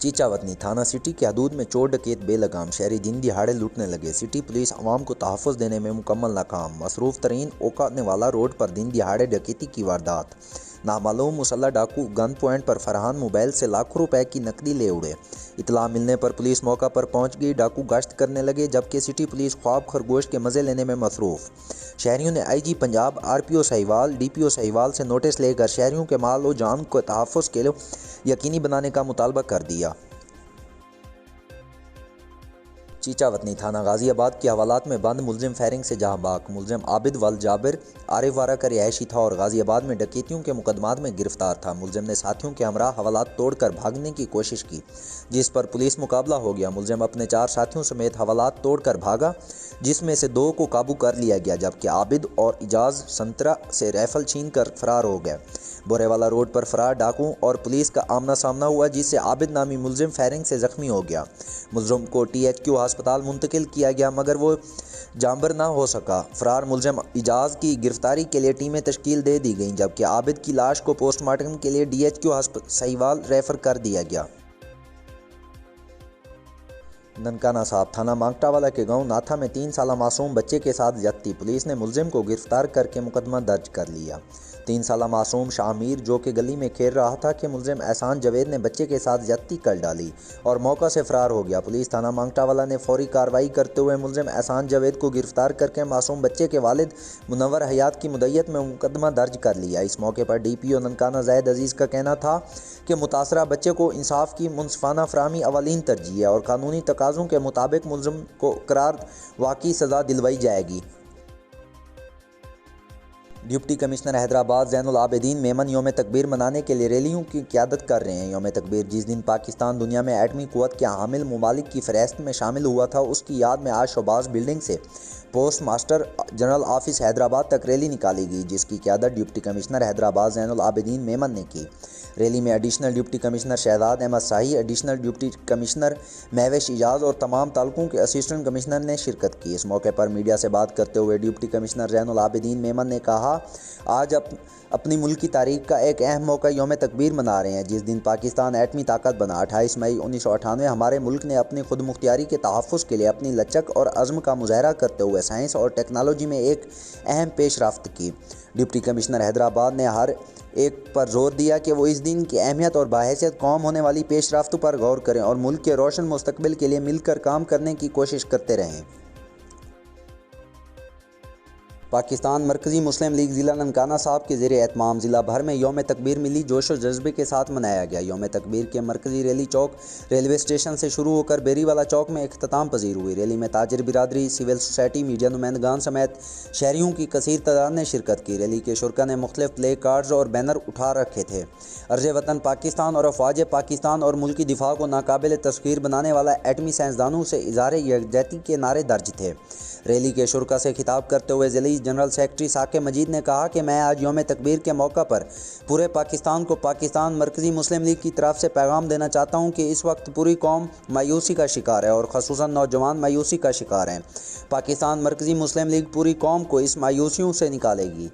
چیچا وطنی تھانہ سٹی کی حدود میں چور ڈکیت بے لگام شہری دن دہاڑے لوٹنے لگے۔ سٹی پولیس عوام کو تحفظ دینے میں مکمل ناکام۔ مصروف ترین اوکانیوالا روڈ پر دن دہاڑے ڈکیتی کی واردات۔ نامعلوم مسلح ڈاکو گن پوائنٹ پر فرحان موبائل سے لاکھوں روپے کی نقدی لے اڑے۔ اطلاع ملنے پر پولیس موقع پر پہنچ گئی۔ ڈاکو گشت کرنے لگے جبکہ سٹی پولیس خواب خرگوش کے مزے لینے میں مصروف۔ شہریوں نے آئی جی پنجاب، آر پی او سہیوال، ڈی پی او سہیوال سے نوٹس لے کر شہریوں کے مال و جان کے تحفظ کے یقینی بنانے کا مطالبہ کر دیا۔ چیچا وطنی تھانہ غازی آباد کے حوالات میں بند ملزم فائرنگ سے جاں بحق۔ ملزم عابد والجابر عارف وارہ کا رہائشی تھا اور غازی آباد میں ڈکیتیوں کے مقدمات میں گرفتار تھا۔ ملزم نے ساتھیوں کے ہمراہ حوالات توڑ کر بھاگنے کی کوشش کی جس پر پولیس مقابلہ ہو گیا۔ ملزم اپنے 4 ساتھیوں سمیت حوالات توڑ کر بھاگا جس میں سے 2 کو قابو کر لیا گیا جبکہ عابد اور اعجاز سنترا سے رائفل چھین کر فرار ہو گئے۔ بورے والا روڈ پر فرار ڈاکوؤں اور پولیس کا آمنا سامنا ہوا جس سے عابد نامی ملزم فائرنگ سے زخمی ہو گیا۔ ملزم کو ٹی ایچ کیو ہسپتال منتقل کیا گیا مگر وہ جانبر نہ ہو سکا۔ فرار ملزم اعجاز کی گرفتاری کے لیے ٹیمیں تشکیل دے دی گئیں جبکہ عابد کی لاش کو پوسٹ مارٹم کے لیے D H Q Sahiwal refer کر دیا گیا۔ ننکانہ صاحب تھانہ مانگٹا والا کے گاؤں ناتھا میں 3 سالہ معصوم بچے کے ساتھ زیادتی۔ پولیس نے ملزم کو گرفتار کر کے مقدمہ درج کر لیا۔ 3 سالہ معصوم شاہ میر جو کہ گلی میں کھیل رہا تھا کہ ملزم احسان جاوید نے بچے کے ساتھ زیادتی کر ڈالی اور موقع سے فرار ہو گیا۔ پولیس تھانہ مانگٹا والا نے فوری کارروائی کرتے ہوئے ملزم احسان جاوید کو گرفتار کر کے معصوم بچے کے والد منور حیات کی مدعیت میں مقدمہ درج کر لیا۔ اس موقع پر ڈی پی او ننکانہ زاہد عزیز کا کہنا تھا کہ متاثرہ بچے کو انصاف کی منصفانہ فراہمی اولین ترجیح ہے اور قانونی تقاضوں کے مطابق ملزم کو قرار واقعی سزا دلوائی جائے گی۔ ڈپٹی کمشنر حیدرآباد زین العابدین میمن یوم تکبیر منانے کے لیے ریلیوں کی قیادت کر رہے ہیں۔ یوم تکبیر جس دن پاکستان دنیا میں ایٹمی قوت کے حامل ممالک کی فہرست میں شامل ہوا تھا اس کی یاد میں آج شہباز بلڈنگ سے post master general office Hyderabad تک ریلی نکالی گئی جس کی قیادت ڈپٹی کمشنر حیدرآباد زین العابدین میمن نے کی۔ ریلی میں additional deputy commissioner Shahzad Ahmed Shahi, additional deputy commissioner Mehwish Ijaz اور تمام تعلقوں کے اسسٹنٹ کمشنر نے شرکت کی۔ اس موقع پر میڈیا سے بات کرتے ہوئے ڈپٹی کمشنر زین العابدین میمن نے کہا آج اپنی ملک کی تاریخ کا ایک اہم موقع یوم تکبیر منا رہے ہیں جس دن پاکستان ایٹمی طاقت بنا۔ 28 مئی 1998 ہمارے ملک نے اپنی خود مختاری کے تحفظ کے لیے اپنی لچک اور عزم کا مظاہرہ کرتے ہوئے سائنس اور ٹیکنالوجی میں ایک اہم پیش رفت کی۔ ڈپٹی کمشنر حیدرآباد نے ہر ایک پر زور دیا کہ وہ اس دن کی اہمیت اور بحیثیت قوم ہونے والی پیش رفت پر غور کریں اور ملک کے روشن مستقبل کے لیے مل کر کام کرنے کی کوشش کرتے رہیں۔ پاکستان مرکزی مسلم لیگ ضلع ننکانہ صاحب کے زیر اہتمام ضلع بھر میں یوم تکبیر ملی جوش و جذبے کے ساتھ منایا گیا۔ یوم تکبیر کے مرکزی ریلی چوک ریلوے اسٹیشن سے شروع ہو کر بیری والا چوک میں اختتام پذیر ہوئی۔ ریلی میں تاجر برادری، سول سوسائٹی، میڈیا نمائندگان سمیت شہریوں کی کثیر تعداد نے شرکت کی۔ ریلی کے شرکا نے مختلف پلے کارڈز اور بینر اٹھا رکھے تھے۔ عرض وطن پاکستان اور افواج پاکستان اور ملکی دفاع کو ناقابل تسخیر بنانے والا ایٹمی سائنسدانوں سے اظہار یکجہتی کے نعرے درج تھے۔ ریلی کے شرکا سے خطاب کرتے ہوئے ضلعی جنرل سیکرٹری ثاقب مجید نے کہا کہ میں آج یوم تکبیر کے موقع پر پورے پاکستان کو پاکستان مرکزی مسلم لیگ کی طرف سے پیغام دینا چاہتا ہوں کہ اس وقت پوری قوم مایوسی کا شکار ہے اور خصوصاً نوجوان مایوسی کا شکار ہیں۔ پاکستان مرکزی مسلم لیگ پوری قوم کو اس مایوسیوں سے نکالے گی۔